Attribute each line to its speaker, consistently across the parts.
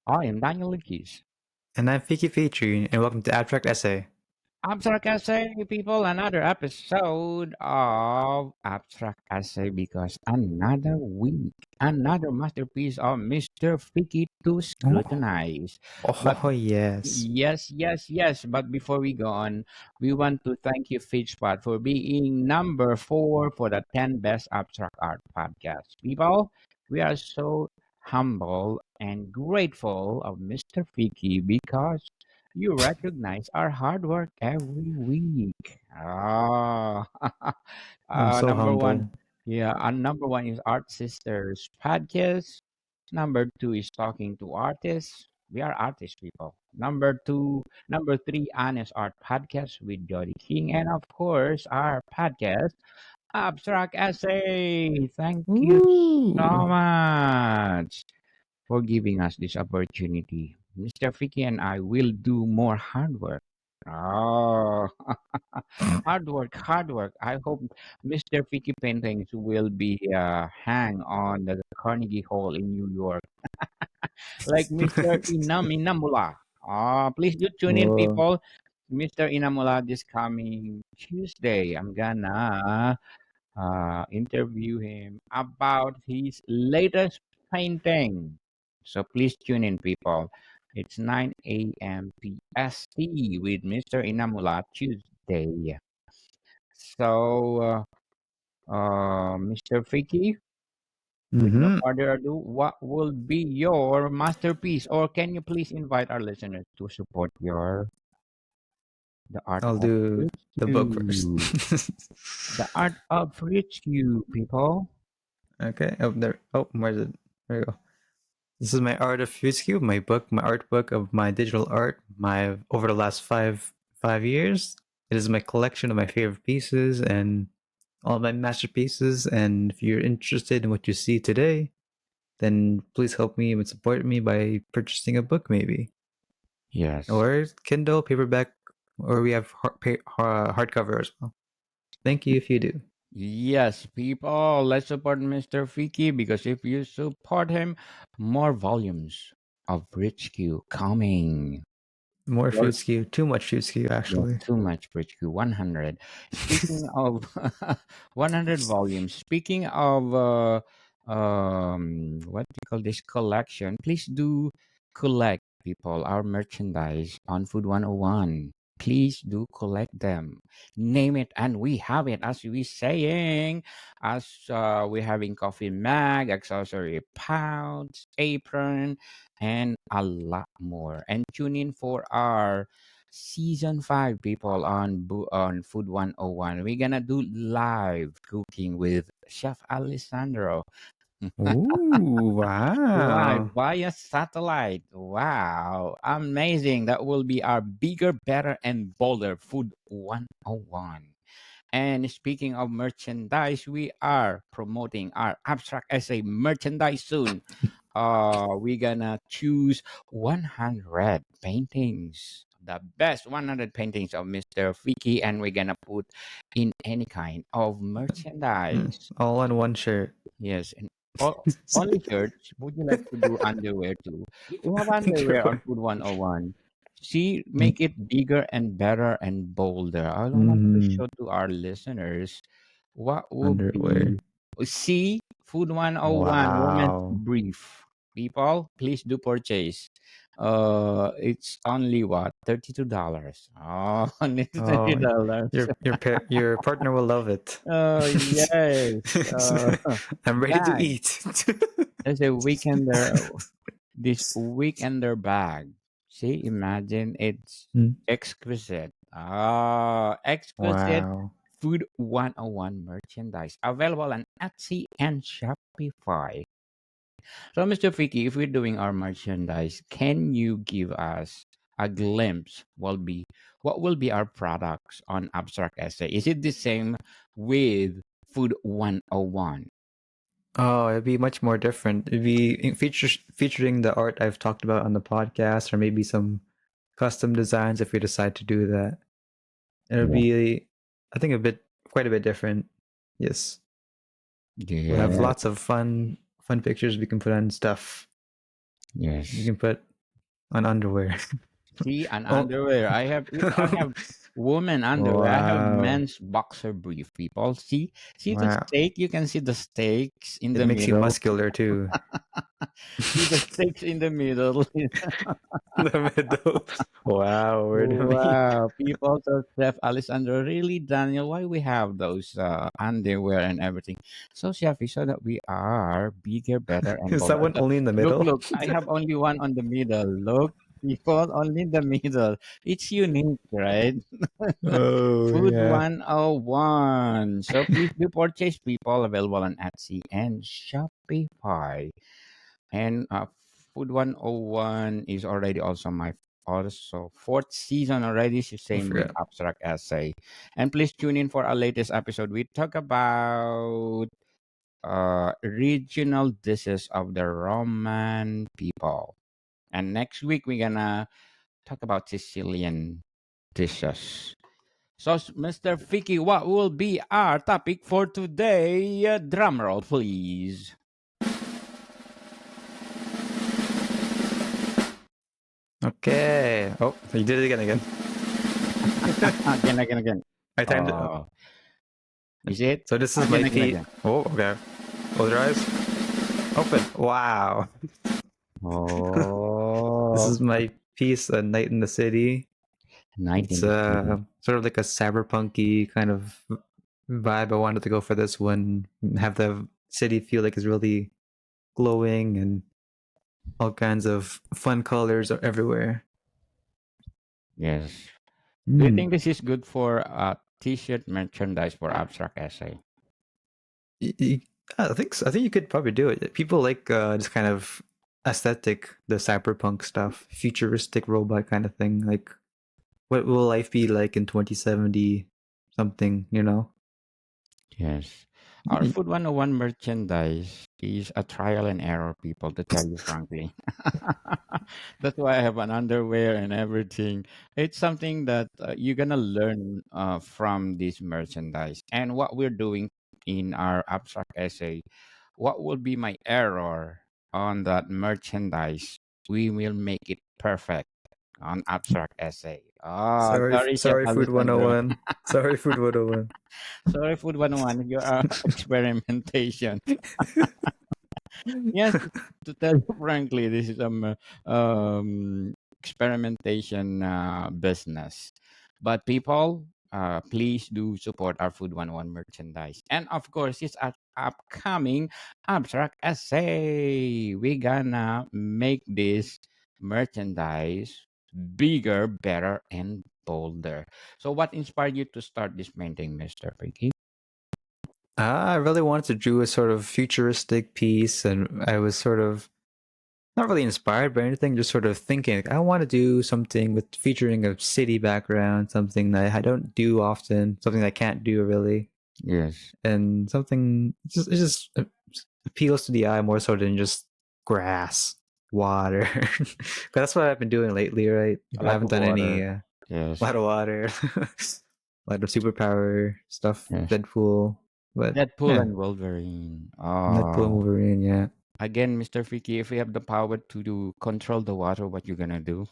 Speaker 1: I am Daniel Lucas.
Speaker 2: And I'm Fickie, and welcome to Abstract Essay.
Speaker 1: Abstract Essay, people, another episode of Abstract Essay because another week, another masterpiece of Mr. Fickie to
Speaker 2: Oh,
Speaker 1: scrutinize. But
Speaker 2: oh yes.
Speaker 1: yes. But before we go on, we want to thank you, Fitchpot, for being number 4 for the 10 best abstract art podcasts. People, we are so humble and grateful of Mr. Fickie because you recognize our hard work every week. Ah,
Speaker 2: I'm so
Speaker 1: number one.
Speaker 2: humble.
Speaker 1: Yeah, and number one is Art Sisters podcast. Number two is talking to artists. We are artist people. Number three, Honest Art Podcast with Jody King. And of course, our podcast, Abstract Essay. Thank you so
Speaker 2: Ooh.
Speaker 1: much for giving us this opportunity. Mr. Fiki and I will do more hard work. Oh, hard work. I hope Mr. Fiki paintings will be hang on the Carnegie Hall in New York, like Mr. Inamula. Please do tune in,
Speaker 2: Oh.
Speaker 1: people. Mr. Inamula this coming Tuesday. I'm gonna interview him about his latest painting. So please tune in, people. It's 9 a.m. PST with Mr. Inamula Tuesday. So, Mr. Fiki, with no
Speaker 2: Mm-hmm.
Speaker 1: further ado, what will be your masterpiece? Or can you please invite our listeners to support the art
Speaker 2: I'll
Speaker 1: of
Speaker 2: do the book first.
Speaker 1: rescue? The art of rescue, people.
Speaker 2: Okay. Oh, there. Oh, where's it? There you go. This is my Art of Fuscu, my book, my art book of my digital art. My over the last five years, it is my collection of my favorite pieces and all my masterpieces. And if you're interested in what you see today, then please help me and support me by purchasing a book, maybe,
Speaker 1: Yes.
Speaker 2: or Kindle, paperback, or we have hardcover as well. Thank you if you do.
Speaker 1: Yes, people, let's support Mr. Fiki because if you support him, more volumes of Rich Q coming.
Speaker 2: More
Speaker 1: Well,
Speaker 2: food skew, too much food skew,
Speaker 1: yeah,
Speaker 2: actually.
Speaker 1: too much Rich Q, 100. Speaking of 100 volumes, speaking of what do you call this collection, please do collect, people, our merchandise on Food 101. Please do collect them. Name it and we have it, as we saying. As we having coffee mag, accessory pouch, apron, and a lot more. And tune in for our season 5, people, on on Food 101. We're gonna do live cooking with Chef Alessandro.
Speaker 2: Ooh,
Speaker 1: Live
Speaker 2: wow.
Speaker 1: via satellite. Wow. Amazing. That will be our bigger, better, and bolder Food 101. And speaking of merchandise, we are promoting our abstract essay merchandise soon. We're gonna choose 100 paintings, the best 100 paintings of Mr. Fiki, and we're gonna put in any kind of merchandise.
Speaker 2: All on one shirt.
Speaker 1: Yes, and only shirts. Would you like to do underwear too? We have underwear on
Speaker 2: Underwear.
Speaker 1: Food 101. See, make it bigger and better and bolder. I don't want to
Speaker 2: Mm-hmm.
Speaker 1: show to our listeners what would
Speaker 2: Underwear.
Speaker 1: be. See, Food 101 Women's
Speaker 2: Wow.
Speaker 1: Brief. People, please do purchase. It's only what, $32. Oh, only
Speaker 2: Oh,
Speaker 1: $30.
Speaker 2: your partner will love it.
Speaker 1: Oh yes.
Speaker 2: I'm ready to
Speaker 1: Bag.
Speaker 2: eat.
Speaker 1: There's a weekender. This weekender bag. See, imagine it's
Speaker 2: Mm.
Speaker 1: exquisite. Ah, exquisite
Speaker 2: Wow.
Speaker 1: Food 101 merchandise available on Etsy and Shopify. So, Mr. Fiki, if we're doing our merchandise, can you give us a glimpse? What will be our products on Abstract Essay? Is it the same with Food 101?
Speaker 2: Oh, it'd be much more different. It'd be featuring the art I've talked about on the podcast, or maybe some custom designs if we decide to do that. It'll
Speaker 1: Yeah.
Speaker 2: be, I think, quite a bit different. Yes, we'll have
Speaker 1: Yeah.
Speaker 2: lots of fun pictures we can put on stuff. We
Speaker 1: Yes.
Speaker 2: can put. on underwear.
Speaker 1: See, an
Speaker 2: Oh,
Speaker 1: underwear. I have woman underwear. I have
Speaker 2: wow,
Speaker 1: men's boxer brief. People, see the
Speaker 2: wow!
Speaker 1: steak. You can see the steaks in
Speaker 2: It
Speaker 1: the
Speaker 2: makes you
Speaker 1: middle.
Speaker 2: muscular too.
Speaker 1: See the steaks in the middle.
Speaker 2: The middle. Wow, where do we?
Speaker 1: Wow, people so Chef Alessandro, really, Daniel, why we have those underwear and everything? So, Chefy, so that we are bigger, better, and
Speaker 2: Is that
Speaker 1: bolder.
Speaker 2: one only in the
Speaker 1: Look,
Speaker 2: middle?
Speaker 1: look, I have only one on the middle. Look, people, only in the middle. It's unique, right?
Speaker 2: Oh
Speaker 1: Food
Speaker 2: yeah.
Speaker 1: 101. So please do purchase, people, available on Etsy and Shopify. And Food 101 is already also my also fourth season already.
Speaker 2: I
Speaker 1: Same with
Speaker 2: forgot.
Speaker 1: Abstract Essay. And please tune in for our latest episode. We talk about regional dishes of the Roman people. And next week we're gonna talk about Sicilian dishes. So, Mr. Ficky, what will be our topic for today? Drum roll, please.
Speaker 2: Okay. Oh, you did it again.
Speaker 1: Again.
Speaker 2: I timed it.
Speaker 1: Oh, is it?
Speaker 2: So this is my P.
Speaker 1: Again.
Speaker 2: Oh, okay. Close your eyes. Open. Wow. This
Speaker 1: Oh,
Speaker 2: is my piece, A Night in the City.
Speaker 1: night
Speaker 2: It's
Speaker 1: in the city.
Speaker 2: sort of like a cyberpunky kind of vibe. I wanted to go for this one. Have the city feel like it's really glowing and all kinds of fun colors are everywhere.
Speaker 1: Yes. Do you
Speaker 2: Mm.
Speaker 1: think this is good for t-shirt merchandise for abstract essay?
Speaker 2: Y- y- I think so. I think you could probably do it. People like this kind of aesthetic, the cyberpunk stuff, futuristic robot kind of thing. Like, what will life be like in 2070 something? You know?
Speaker 1: Yes. Our Food 101 merchandise is a trial and error, people, to tell you frankly. That's why I have an underwear and everything. It's something that you're going to learn from this merchandise. And what we're doing in our abstract essay, what will be my error on that merchandise? We will make it perfect on abstract essay. Oh,
Speaker 2: Sorry,
Speaker 1: sorry, Chef
Speaker 2: sorry, Food
Speaker 1: Alessandro.
Speaker 2: 101. Sorry, Food 101.
Speaker 1: Sorry, Food 101, your experimentation. Yes, to tell you frankly, this is experimentation business. But people, please do support our Food 101 merchandise. And of course, it's an upcoming abstract essay. We gonna make this merchandise bigger, better, and bolder. So what inspired you to start this painting, Mr. Ricky?
Speaker 2: I really wanted to do a sort of futuristic piece, and I was sort of not really inspired by anything, just sort of thinking like, I want to do something with featuring a city background, something that I don't do often, something I can't do really,
Speaker 1: Yes,
Speaker 2: and something it just appeals to the eye more so than just grass, water. 'Cause that's what I've been doing lately, right?
Speaker 1: a
Speaker 2: I
Speaker 1: lot
Speaker 2: haven't
Speaker 1: of
Speaker 2: done any
Speaker 1: water.
Speaker 2: a
Speaker 1: Yes,
Speaker 2: lot of water, a lot of superpower stuff,
Speaker 1: yes.
Speaker 2: Deadpool, but
Speaker 1: Deadpool
Speaker 2: yeah,
Speaker 1: and Wolverine.
Speaker 2: Deadpool and
Speaker 1: Oh,
Speaker 2: Wolverine, yeah.
Speaker 1: again, Mr. Freaky, if you have the power to control the water, what you gonna do?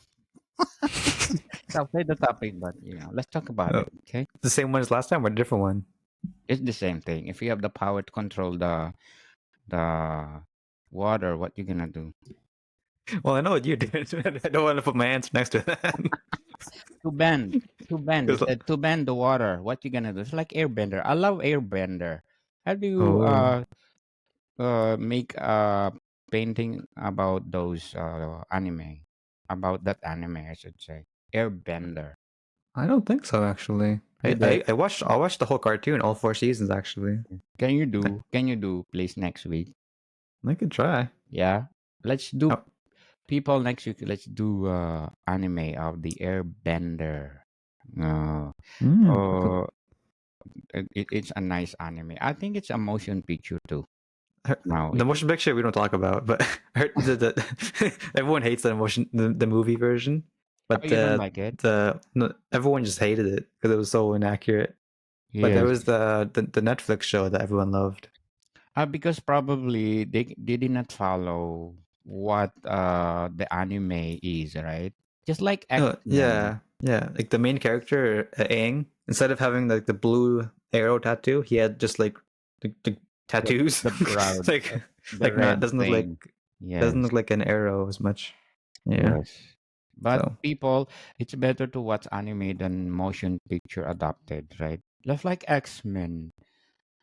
Speaker 1: It's outside the topic, but let's talk about
Speaker 2: Oh,
Speaker 1: it. Okay,
Speaker 2: the same one as last time or a different one?
Speaker 1: it's the same thing. If you have the power to control the water, what you gonna do?
Speaker 2: Well, I know what you did. I don't want to put my answer next to that.
Speaker 1: To bend, to bend. It
Speaker 2: 'Cause-
Speaker 1: said to bend the water. What you gonna do? It's like airbender. I love airbender. How do you
Speaker 2: oh,
Speaker 1: make a painting about those anime, about that anime, I should say, Airbender.
Speaker 2: I don't think so actually.
Speaker 1: You did?
Speaker 2: I watched the whole cartoon, all four seasons actually. I,
Speaker 1: Can you do, please, next week?
Speaker 2: I could try.
Speaker 1: Yeah, let's do,
Speaker 2: Oh,
Speaker 1: people, next week. Let's do anime of the Airbender. Uh,
Speaker 2: okay.
Speaker 1: uh, it's a nice anime. I think it's a motion picture too. Now
Speaker 2: The
Speaker 1: it,
Speaker 2: motion picture we don't talk about, but I heard everyone hates the movie version,
Speaker 1: oh,
Speaker 2: but
Speaker 1: you don't like it?
Speaker 2: no, everyone just hated it because it was so inaccurate. But there
Speaker 1: Yes.
Speaker 2: was the Netflix show that everyone loved.
Speaker 1: Because probably they did not follow. what the anime is, right? Just like
Speaker 2: No,
Speaker 1: X-Men.
Speaker 2: yeah, yeah. Like the main character, Aang, instead of having like the blue arrow tattoo, he had just like the
Speaker 1: the
Speaker 2: tattoos.
Speaker 1: the brown
Speaker 2: like
Speaker 1: the
Speaker 2: like not
Speaker 1: red thing.
Speaker 2: doesn't
Speaker 1: Yes,
Speaker 2: look like an arrow as much. Yeah.
Speaker 1: yes. But
Speaker 2: So
Speaker 1: people, it's better to watch anime than motion picture adapted, right? Just like X-Men.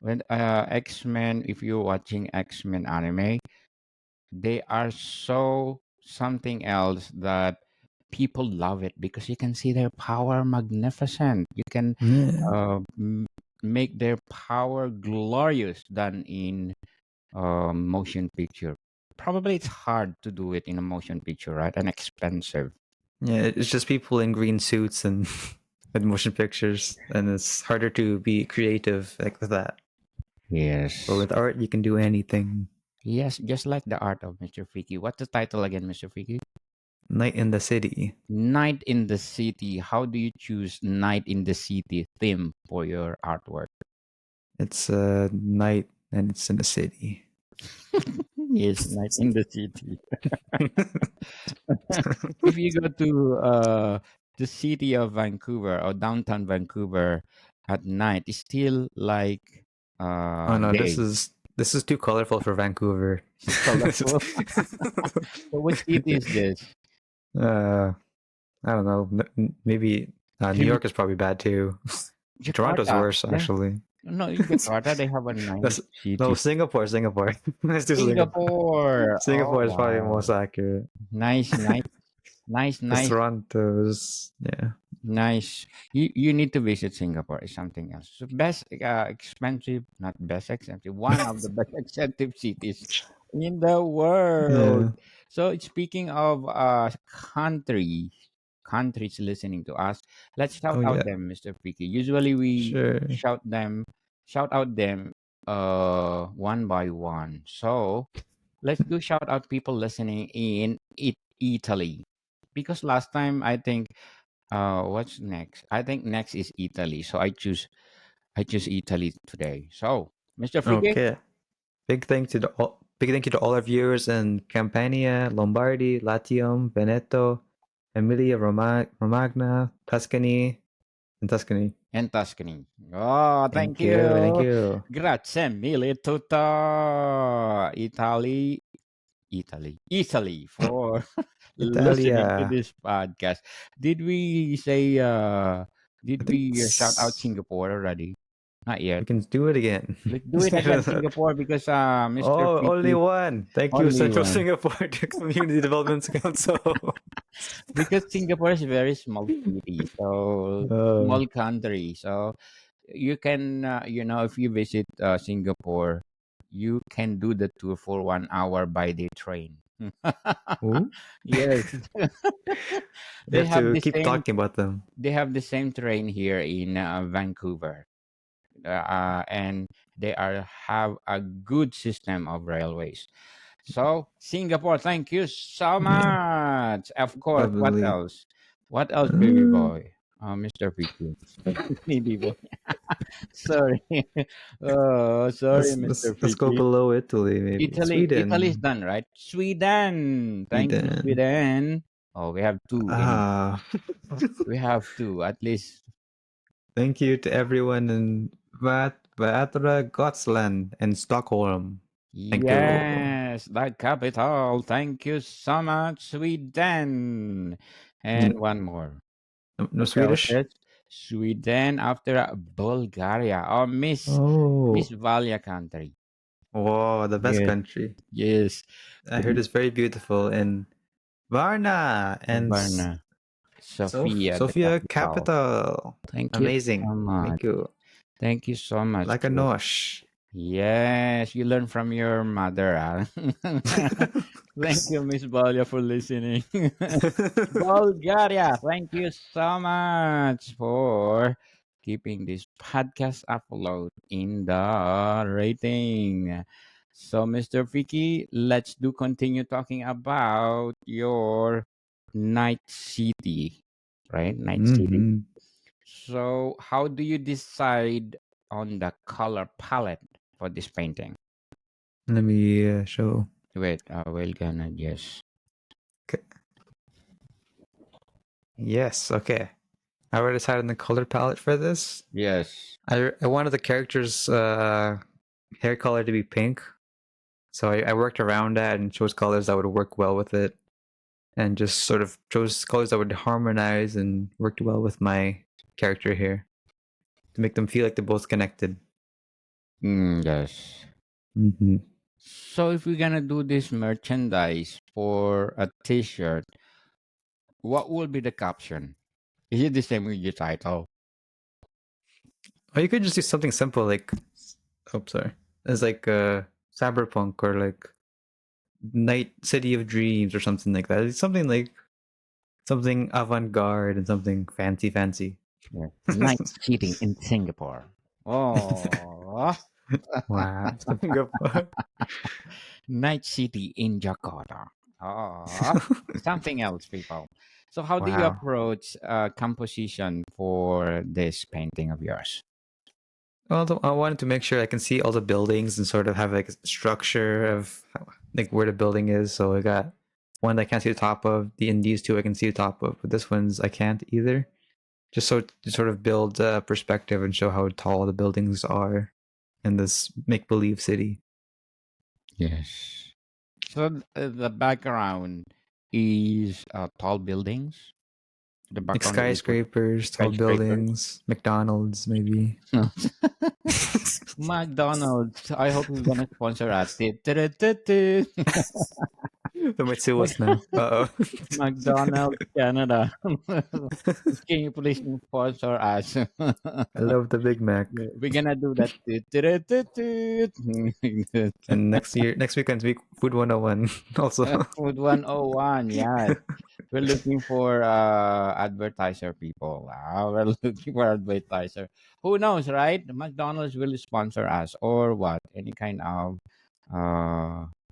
Speaker 1: When X-Men, if you're watching X-Men anime, they are so something else that people love it because you can see their power magnificent. You can
Speaker 2: yeah,
Speaker 1: uh, m- make their power glorious than in motion picture. Probably it's hard to do it in a motion picture, right? And expensive.
Speaker 2: yeah. It's just people in green suits and with motion pictures, and it's harder to be creative like with that. But
Speaker 1: Yes.
Speaker 2: with art, you can do anything.
Speaker 1: Yes, just like the art of Mr. Fiki. What's the title again, Mr. Fiki?
Speaker 2: Night in the City.
Speaker 1: Night in the City. How do you choose Night in the City theme for your artwork?
Speaker 2: It's night and it's in the city.
Speaker 1: Yes, Night in the City. If you go to the city of Vancouver or downtown Vancouver at night, it's still like
Speaker 2: Oh no,
Speaker 1: day.
Speaker 2: this is too colorful for Vancouver.
Speaker 1: Colorful. So which city is this?
Speaker 2: uh, I don't know. Maybe New
Speaker 1: Sim-
Speaker 2: York is probably bad too. Toronto's
Speaker 1: Jakarta.
Speaker 2: worse
Speaker 1: Yeah.
Speaker 2: actually.
Speaker 1: No, in Jakarta they have a nice
Speaker 2: That's, no,
Speaker 1: city.
Speaker 2: Singapore. Let's do Singapore.
Speaker 1: Singapore. Oh
Speaker 2: Singapore is probably most
Speaker 1: wow.
Speaker 2: accurate.
Speaker 1: Nice, nice, nice,
Speaker 2: Because
Speaker 1: nice.
Speaker 2: Toronto's, yeah.
Speaker 1: Nice. You need to visit Singapore. It's something else. So best expensive, not best expensive. One of the best expensive cities in the world.
Speaker 2: Yeah.
Speaker 1: So speaking of countries listening to us, let's shout
Speaker 2: Oh
Speaker 1: out
Speaker 2: yeah.
Speaker 1: them, Mr. Picky. Usually we
Speaker 2: Sure.
Speaker 1: shout out them one by one. So let's do shout out people listening in Italy. Because last time I think what's next? I think next is Italy. So I choose Italy today. So, Mr. Figge,
Speaker 2: Okay. Big thank you to all our viewers in Campania, Lombardy, Latium, Veneto, Emilia Romagna, Tuscany, and Tuscany.
Speaker 1: and Tuscany. Oh, thank
Speaker 2: Thank
Speaker 1: you.
Speaker 2: you.
Speaker 1: Grazie mille tutto Italy for listening to
Speaker 2: Italia.
Speaker 1: this podcast. Did we say
Speaker 2: I
Speaker 1: did
Speaker 2: think
Speaker 1: we shout out Singapore already? Not yet.
Speaker 2: we can do it again.
Speaker 1: Let's do it again, Singapore, because Mr.
Speaker 2: Oh, only
Speaker 1: Fiki
Speaker 2: one. Thank you,
Speaker 1: only
Speaker 2: Central
Speaker 1: one.
Speaker 2: Singapore Community Development Council.
Speaker 1: Because Singapore is a very small city, so
Speaker 2: uh,
Speaker 1: small country. So you can, if you visit Singapore, you can do the tour for 1 hour by the train.
Speaker 2: ooh,
Speaker 1: Yes,
Speaker 2: we
Speaker 1: they
Speaker 2: have
Speaker 1: have
Speaker 2: to
Speaker 1: the
Speaker 2: keep
Speaker 1: same.
Speaker 2: talking about them.
Speaker 1: They have the same train here in Vancouver, and they are have a good system of railways. So Singapore, thank you so
Speaker 2: Yeah,
Speaker 1: much. Of course. What
Speaker 2: probably.
Speaker 1: else? What else, baby
Speaker 2: Uh,
Speaker 1: boy? Mr. Vicky. Baby boy. Sorry. Oh, sorry, Mr.
Speaker 2: let's go
Speaker 1: Vicky.
Speaker 2: below Italy, maybe
Speaker 1: Italy is
Speaker 2: Sweden.
Speaker 1: done, right? Sweden. Thank you,
Speaker 2: Sweden.
Speaker 1: Sweden. Oh, we have two in.
Speaker 2: Ah,
Speaker 1: We have two at least.
Speaker 2: thank you to everyone in Västra Gotland and Stockholm. Thank you.
Speaker 1: Yes, the capital. Thank you so much, Sweden. And
Speaker 2: Mm,
Speaker 1: one more.
Speaker 2: no, no
Speaker 1: What else
Speaker 2: Swedish.
Speaker 1: is Sweden after Bulgaria? Oh, Miss
Speaker 2: Oh,
Speaker 1: Valia country.
Speaker 2: wow, the best
Speaker 1: Yes,
Speaker 2: country.
Speaker 1: yes.
Speaker 2: I heard
Speaker 1: The
Speaker 2: it's very beautiful in Varna and
Speaker 1: Varna, Sofia, the
Speaker 2: Sofia
Speaker 1: capital.
Speaker 2: capital.
Speaker 1: Thank you so
Speaker 2: Amazing.
Speaker 1: much.
Speaker 2: Thank you.
Speaker 1: Thank you so much.
Speaker 2: Like a nosh.
Speaker 1: Yes, you learn from your mother. Ah. Thank you, Miss Valia, for listening. Bulgaria, thank you so much for keeping this podcast upload in the rating. So, Mr. Vicky, let's do continue talking about your night city, right? Night city.
Speaker 2: hmm
Speaker 1: So, how do you decide on the color palette for this painting?
Speaker 2: Let me show.
Speaker 1: Wait, we're gonna yes.
Speaker 2: Okay. Yes. Okay. I already decided on the color palette for this.
Speaker 1: Yes.
Speaker 2: I wanted the character's hair color to be pink, so I worked around that and chose colors that would work well with it, and just sort of chose colors that would harmonize and worked well with my character here to make them feel like they're both connected.
Speaker 1: Yes.
Speaker 2: Mm-hmm.
Speaker 1: So if we're gonna do this merchandise for a T-shirt, what will be the caption? Is it the same with your title?
Speaker 2: Or you could just do something simple like, oh, sorry, as like cyberpunk or like Night City of Dreams or something like that. It's something like something avant-garde and something fancy.
Speaker 1: Yes. Night City in Singapore. Oh,
Speaker 2: Wow, Singapore.
Speaker 1: Night City in Jakarta. Oh, something else, people. So, how do you
Speaker 2: Wow.
Speaker 1: approach composition for this painting of yours?
Speaker 2: Well, I wanted to make sure I can see all the buildings and sort of have like a structure of like where the building is. So I got one that I can't see the top of. In these two, I can see the top of, but this one's I can't either. Just so to sort of build perspective and show how tall the buildings are in this make believe city.
Speaker 1: Yes. So, the background is tall buildings. The
Speaker 2: Like
Speaker 1: background that you put
Speaker 2: skyscrapers, tall
Speaker 1: skyscrapers.
Speaker 2: buildings, McDonald's, maybe.
Speaker 1: McDonald's. I hope you're gonna sponsor us. Tut.
Speaker 2: They might sue us now. Uh oh.
Speaker 1: McDonald's Canada. Can you please sponsor us?
Speaker 2: I love the Big Mac.
Speaker 1: We're gonna do that.
Speaker 2: And next weekend's week, Food 101 also.
Speaker 1: Food 101, yes. We're looking for advertiser people. Wow, we're looking for advertiser. Who knows, right? McDonald's will sponsor us or what? Any kind of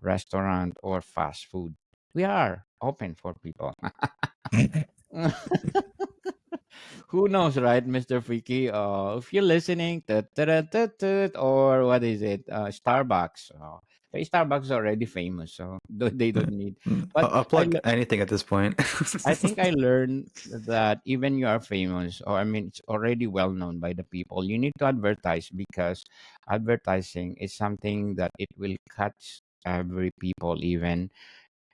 Speaker 1: restaurant or fast food. We are open for people. Who knows, right, Mr. Freaky? If you're listening, or what is it? Starbucks. Okay, Starbucks is already famous, so they don't need. But
Speaker 2: I'll plug anything at this point.
Speaker 1: I think I learned that even you are famous, or I mean, it's already well known by the people. You need to advertise because advertising is something that it will catch every people. Even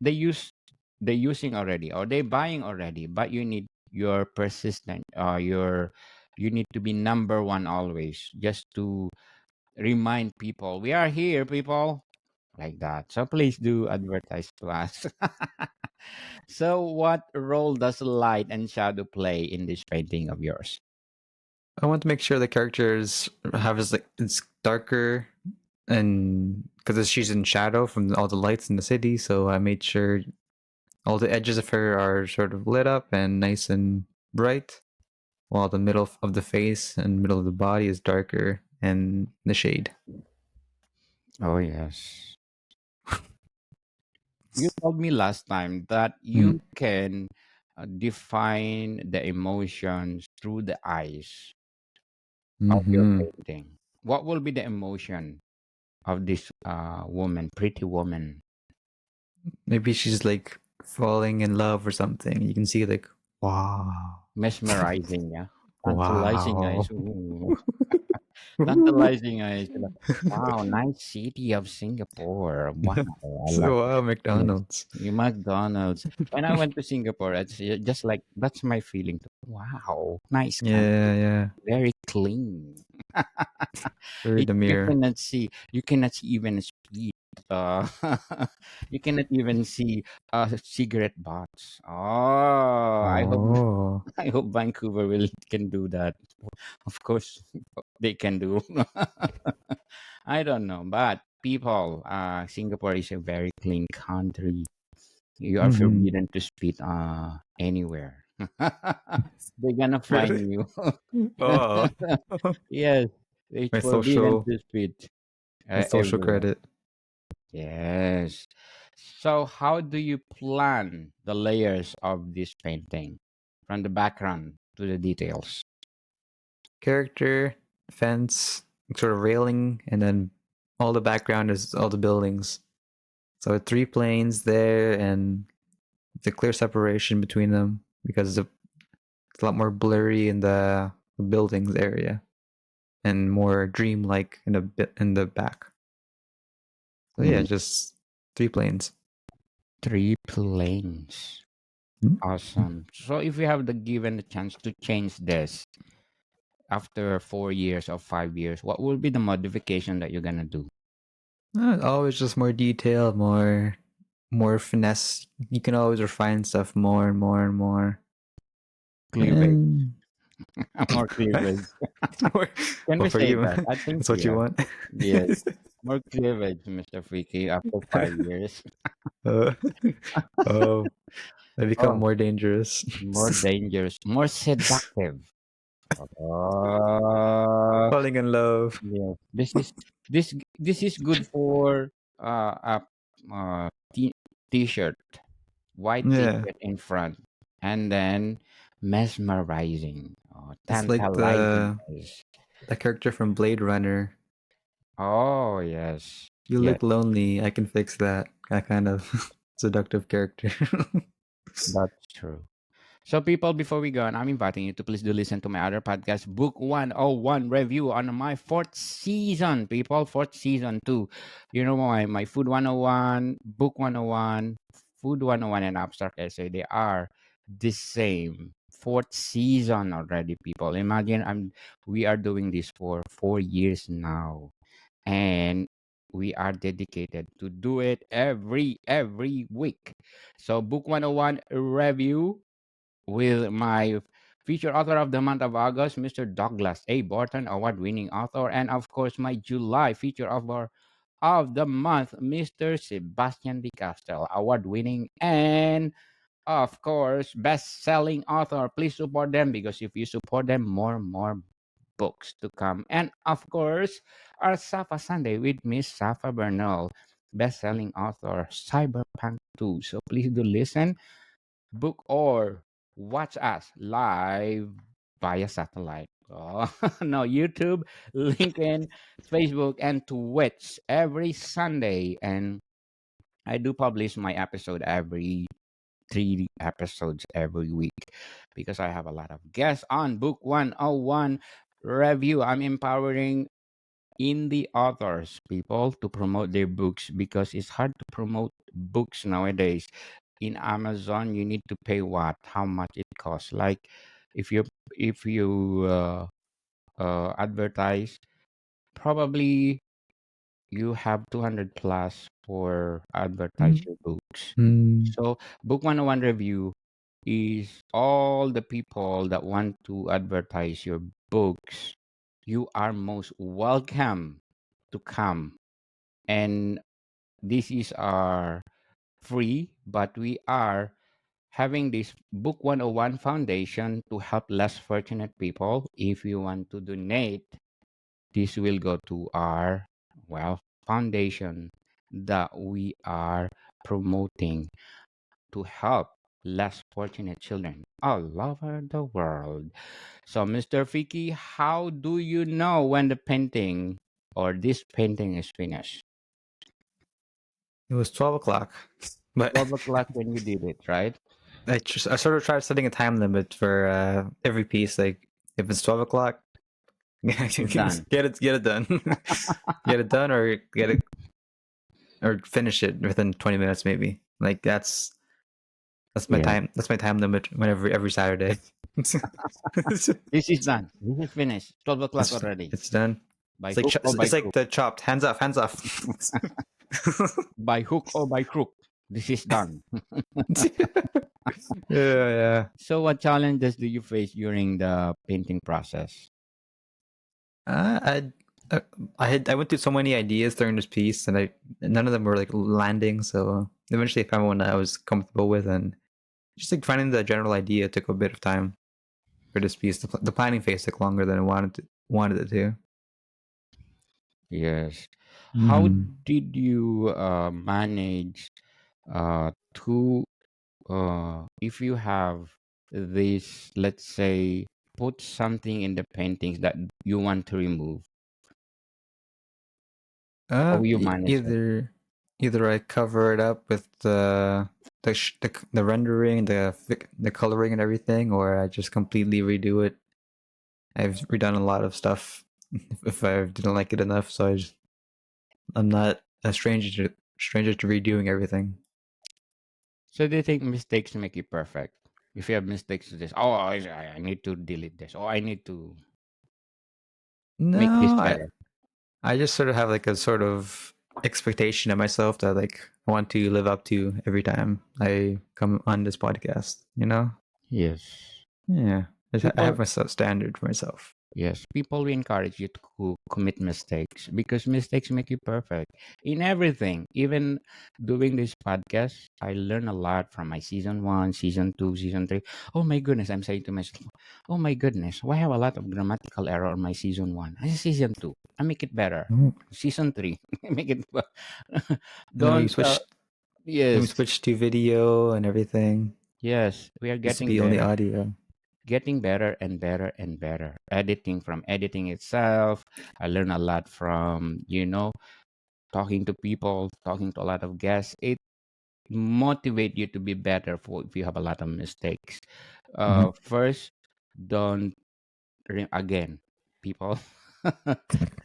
Speaker 1: they use they using already or they buying already, but you need your persistent. You need to be number one always, just to remind people we are here, people like that. So please do advertise to us. So, what role does light and shadow play in this painting of yours?
Speaker 2: I want to make sure the characters have is like it's darker and because she's in shadow from all the lights in the city, so I made sure all the edges of her are sort of lit up and nice and bright, while the middle of the face and middle of the body is darker and the shade.
Speaker 1: Oh, yes. You told me last time that
Speaker 2: Mm.
Speaker 1: you can define the emotions through the eyes of your
Speaker 2: Mm-hmm.
Speaker 1: painting. What will be the emotion of this woman, pretty woman?
Speaker 2: Maybe she's like falling in love or something. You can see like wow,
Speaker 1: Mesmerizing, yeah. Tantalizing eyes.
Speaker 2: wow.
Speaker 1: Ooh. Tantalizing eyes. Like, wow, nice city of Singapore. Wow, I love
Speaker 2: So wow,
Speaker 1: yes.
Speaker 2: McDonald's.
Speaker 1: McDonald's. When I went to Singapore, it's just like that's my feeling. Wow, nice
Speaker 2: Yeah,
Speaker 1: country,
Speaker 2: yeah.
Speaker 1: very clean.
Speaker 2: Through the
Speaker 1: You
Speaker 2: mirror.
Speaker 1: cannot see. You cannot see even speed. Uh, you cannot even see cigarette butts. Oh, I hope
Speaker 2: Oh.
Speaker 1: I hope Vancouver will can do that. Of course, they can do. I don't know, but people, Singapore is a very clean country. You are
Speaker 2: Mm-hmm.
Speaker 1: forbidden to spit anywhere. They're gonna fine
Speaker 2: Really?
Speaker 1: you.
Speaker 2: Oh.
Speaker 1: Yes, it's
Speaker 2: my
Speaker 1: forbidden
Speaker 2: social
Speaker 1: to spit
Speaker 2: my social
Speaker 1: everywhere.
Speaker 2: credit.
Speaker 1: Yes. So, how do you plan the layers of this painting from the background to the details?
Speaker 2: Character, fence, sort of railing, and then all the background is all the buildings. So three planes there, and the clear separation between them because it's a lot more blurry in the buildings area and more dreamlike in the bit in the back. So yeah,
Speaker 1: Mm,
Speaker 2: just three planes.
Speaker 1: three planes. Awesome. So if you have the given the chance to change this after 4 years or 5 years, what will be the modification that you're gonna do?
Speaker 2: Always just more detail, more finesse. You can always refine stuff more and more and more.
Speaker 1: Cleavage.
Speaker 2: And
Speaker 1: More cleavage.
Speaker 2: more,
Speaker 1: Can
Speaker 2: well,
Speaker 1: we
Speaker 2: for
Speaker 1: say
Speaker 2: you,
Speaker 1: that? I think
Speaker 2: that's what you
Speaker 1: yes.
Speaker 2: want.
Speaker 1: Yes. More cleavage, Mr. Freaky, after 5 years.
Speaker 2: uh, oh, I become
Speaker 1: Oh,
Speaker 2: more dangerous.
Speaker 1: more dangerous, more seductive. Oh,
Speaker 2: Falling in love.
Speaker 1: yes. This is good for a t-shirt, white
Speaker 2: Yeah,
Speaker 1: t-shirt in front, and then mesmerizing,
Speaker 2: it's like
Speaker 1: tantalizing us.
Speaker 2: the character from Blade Runner.
Speaker 1: Oh yes,
Speaker 2: You
Speaker 1: yes.
Speaker 2: look lonely. I can fix that. That kind of seductive character.
Speaker 1: That's true. So, people, before we go on, I'm inviting you to please do listen to my other podcast, Book 101 Review on my fourth season, people. Fourth season, too. You know, my Food 101, Book 101, Food 101, and Abstract Essay, they are the same. Fourth season already, people. Imagine we are doing this for 4 years now. And we are dedicated to do it every week. So, Book 101 Review with my featured author of the month of August, Mr. Douglas A. Barton, award-winning author, and of course my July featured author of the month, Mr. Sebastian de Castel, award-winning and of course best-selling author. Please support them because if you support them, more books to come. And of course, our Safa Sunday with Miss Safa Bernal, best-selling author, Cyberpunk 2. So please do listen, book, or watch us live via satellite. Oh, no, YouTube, LinkedIn, Facebook, and Twitch every Sunday. And I do publish my episode every 3 episodes every week because I have a lot of guests on Book 101 Review. I'm empowering indie authors, people, to promote their books because it's hard to promote books nowadays. In Amazon, you need to pay what? How much it costs? Like, if you advertise, probably you have 200 plus for advertise your books.
Speaker 2: Mm.
Speaker 1: So, Book 101 Review is all the people that want to advertise your books. You are most welcome to come. And this is our free, but we are having this Book 101 Foundation to help less fortunate people. If you want to donate, this will go to our, well, foundation that we are promoting to help less fortunate children all over the world. So, Mr. Fiki, how do you know when the painting or this painting is finished?
Speaker 2: It was 12 o'clock, but
Speaker 1: 12 o'clock when you did it, right?
Speaker 2: I sort of tried setting a time limit for every piece. Like if it's 12 o'clock,
Speaker 1: This is done.
Speaker 2: get it done, get it done, or get it or finish it within 20 minutes, maybe. Like that's my
Speaker 1: Yeah.
Speaker 2: time. That's my time limit. Whenever every Saturday, it's,
Speaker 1: This is done. This is finished. 12 o'clock already.
Speaker 2: it's done.
Speaker 1: By
Speaker 2: It's like
Speaker 1: hook or by
Speaker 2: it's like
Speaker 1: crook.
Speaker 2: the chopped hands off, hands off.
Speaker 1: By hook or by crook. This is done.
Speaker 2: Yeah, yeah.
Speaker 1: So, what challenges do you face during the painting process?
Speaker 2: Uh, I uh, I went through so many ideas during this piece, and I none of them were like landing. So eventually, I found one that I was comfortable with, and just like finding the general idea took a bit of time for this piece. The planning phase took longer than I wanted it to.
Speaker 1: Yes. How
Speaker 2: Mm.
Speaker 1: did you manage to, if you have this, let's say, put something in the paintings that you want to remove? How you manage it?
Speaker 2: Either either I cover it up with the rendering, the coloring and everything, or I just completely redo it. I've redone a lot of stuff if I didn't like it enough, so I'm not a stranger to redoing everything.
Speaker 1: So do you think mistakes make you perfect? If you have mistakes to this, oh, I need to delete this. Oh, I need to make this
Speaker 2: No,
Speaker 1: better.
Speaker 2: I just sort of have like a sort of expectation of myself that like I want to live up to every time I come on this podcast. You know?
Speaker 1: Yes.
Speaker 2: Yeah, I
Speaker 1: People
Speaker 2: have myself standard for myself.
Speaker 1: Yes, people will encourage you to commit mistakes because mistakes make you perfect in everything. Even doing this podcast, I learn a lot from my season one, season two, season three. Oh my goodness, I'm saying to myself, oh my goodness, why have a lot of grammatical error on my season one? I season two, I make it better.
Speaker 2: Mm.
Speaker 1: Season three, I make it.
Speaker 2: And then we
Speaker 1: Don't.
Speaker 2: switched. Then we
Speaker 1: Yes,
Speaker 2: switched to video and everything.
Speaker 1: yes, we are
Speaker 2: Used to
Speaker 1: getting
Speaker 2: be only
Speaker 1: better.
Speaker 2: audio.
Speaker 1: Getting better and better and better. Editing from editing itself. I learn a lot from, talking to people, talking to a lot of guests. It motivate you to be better for if you have a lot of mistakes.
Speaker 2: Mm-hmm.
Speaker 1: First, don't again, people.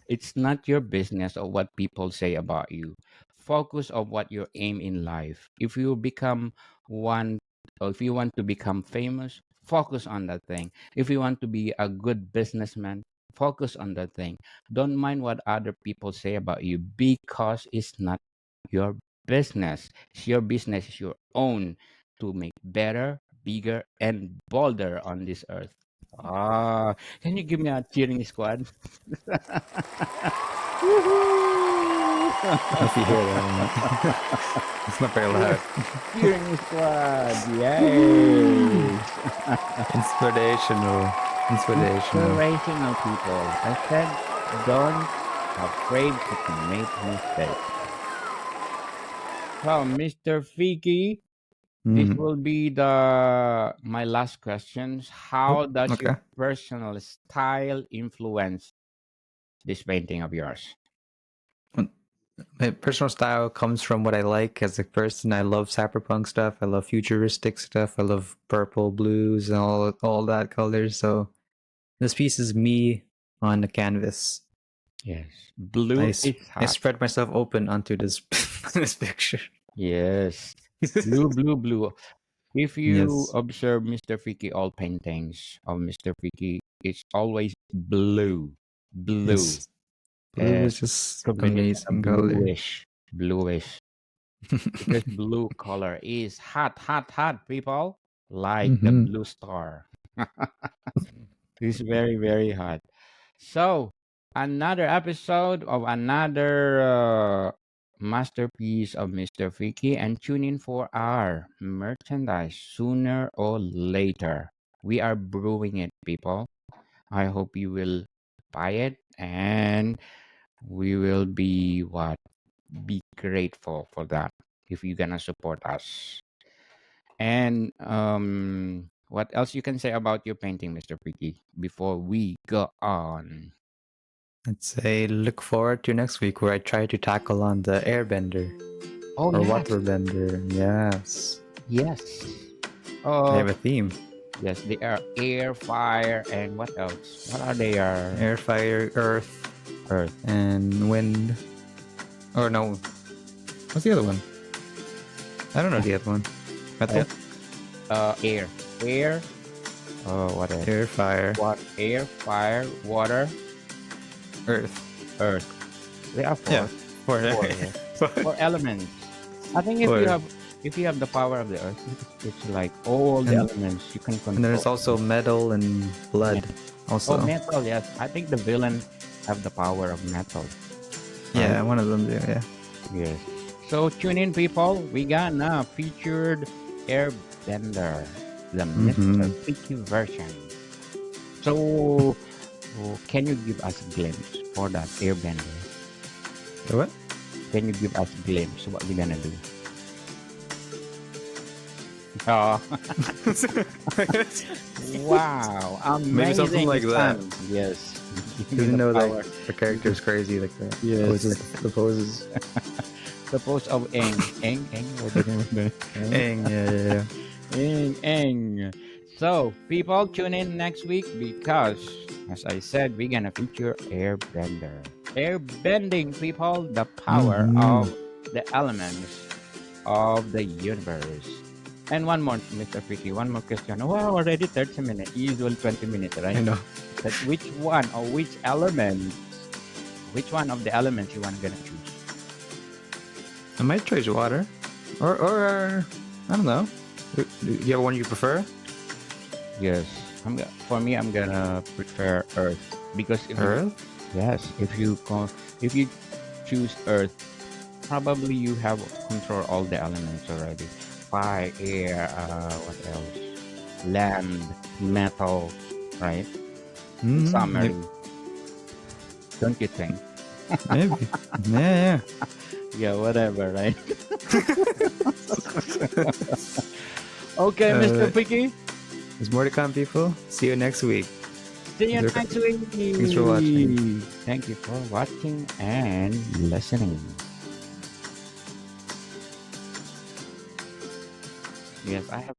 Speaker 1: It's not your business of what people say about you. Focus on what you aim in life. If you become one, or if you want to become famous, focus on that thing. If you want to be a good businessman, focus on that thing. Don't mind what other people say about you because it's not your business. It's your business, it's your own to make better, bigger, and bolder on this earth. Ah, can you give me a cheering squad? Woohoo!
Speaker 2: I don't know if you hear that or not. It's not very loud.
Speaker 1: Cheering squad!
Speaker 2: Woohoo!
Speaker 1: Yes!
Speaker 2: Inspirational. Inspirational.
Speaker 1: Inspirational people. I said, don't afraid to commit mistakes. So, Mr. Fiki, this
Speaker 2: Mm.
Speaker 1: will be the my last questions.
Speaker 2: Oh,
Speaker 1: How does your
Speaker 2: okay.
Speaker 1: personal style influence this painting of yours?
Speaker 2: My personal style comes from what I like as a person. I love cyberpunk stuff. I love futuristic stuff. I love purple, blues, and all that colors. So this piece is me on the canvas.
Speaker 1: Yes.
Speaker 2: I,
Speaker 1: Blue is
Speaker 2: I
Speaker 1: hot.
Speaker 2: spread myself open onto this this picture.
Speaker 1: Yes. Blue, blue, blue. If you
Speaker 2: Yes.
Speaker 1: observe Mr. Fiki, all paintings of Mr. Fiki, it's always blue. Blue.
Speaker 2: Yes. Blue
Speaker 1: And
Speaker 2: is just
Speaker 1: combination of
Speaker 2: amazing color.
Speaker 1: bluish. Because blue color is hot, hot, hot, people. Like the
Speaker 2: Mm-hmm.
Speaker 1: blue star. It's very, very hot. So, another episode of another masterpiece of Mr. Vicky, and tune in for our merchandise sooner or later. We are brewing it, people. I hope you will buy it and we will be what? Be grateful for that if you're gonna support us. And what else you can say about your painting, Mr. Vicky, before we go on?
Speaker 2: I'd say look forward to next week where I try to tackle on the airbender
Speaker 1: Oh
Speaker 2: or
Speaker 1: yes,
Speaker 2: waterbender. Yes.
Speaker 1: yes.
Speaker 2: I
Speaker 1: Uh,
Speaker 2: have a theme.
Speaker 1: yes. They are air, fire, and what else? What are they? Are
Speaker 2: Air, fire, earth,
Speaker 1: earth,
Speaker 2: and wind. Or no. What's the other one? I don't know the other one.
Speaker 1: uh,
Speaker 2: Metal?
Speaker 1: air, air. What else?
Speaker 2: Air, fire,
Speaker 1: What? Air, fire, water,
Speaker 2: earth.
Speaker 1: earth. They are
Speaker 2: Yeah.
Speaker 1: four.
Speaker 2: Four.
Speaker 1: Four. Yes. Four elements. I think
Speaker 2: Four.
Speaker 1: if you have the power of the earth, it's like all the
Speaker 2: And
Speaker 1: elements you can
Speaker 2: and there's
Speaker 1: control.
Speaker 2: also metal and blood.
Speaker 1: Oh,
Speaker 2: Also.
Speaker 1: metal, yes. I think the villain have the power of metal, right?
Speaker 2: Yeah, one of them do, yeah.
Speaker 1: Yes. So tune in, people. We got now featured Airbender, the Mr.
Speaker 2: Mm-hmm.
Speaker 1: Picky version. So, can you give us a glimpse for that Airbender?
Speaker 2: What?
Speaker 1: Can you give us a glimpse what we're gonna do? Oh, wow!
Speaker 2: Maybe something
Speaker 1: Amazing
Speaker 2: like that.
Speaker 1: fun. Yes. Give me
Speaker 2: Didn't
Speaker 1: the
Speaker 2: know
Speaker 1: power.
Speaker 2: like the character is crazy like that.
Speaker 1: Yes.
Speaker 2: Poses, the poses.
Speaker 1: Suppose of eng. Eng. What the name of the eng?
Speaker 2: Eng, yeah, yeah, yeah.
Speaker 1: Eng. So, people tune in next week because, as I said, we're gonna feature airbender. Airbending, people, the power
Speaker 2: Mm-hmm.
Speaker 1: of the elements of the universe. And one more, Mr. Fickie, one more question. Wow, already 30 minutes, usual 20 minutes,
Speaker 2: I
Speaker 1: right?
Speaker 2: know.
Speaker 1: But which one or which one of the elements you want gonna choose?
Speaker 2: I might choose water, or I don't know. Do you have one you prefer?
Speaker 1: Yes, for me, I'm gonna prefer Earth because
Speaker 2: Earth.
Speaker 1: yes, if you choose Earth, probably you have control all the elements already. Fire, air, what else? Land, metal, right? In
Speaker 2: Mm-hmm.
Speaker 1: summary, don't you think?
Speaker 2: Maybe. Yeah,
Speaker 1: Yeah, whatever, right?
Speaker 2: yeah.
Speaker 1: Okay, Mr.
Speaker 2: uh,
Speaker 1: Picky.
Speaker 2: there's more to come, people. See you next week.
Speaker 1: See you next week.
Speaker 2: Thanks for watching.
Speaker 1: Thank you for watching and listening. Yes, I have.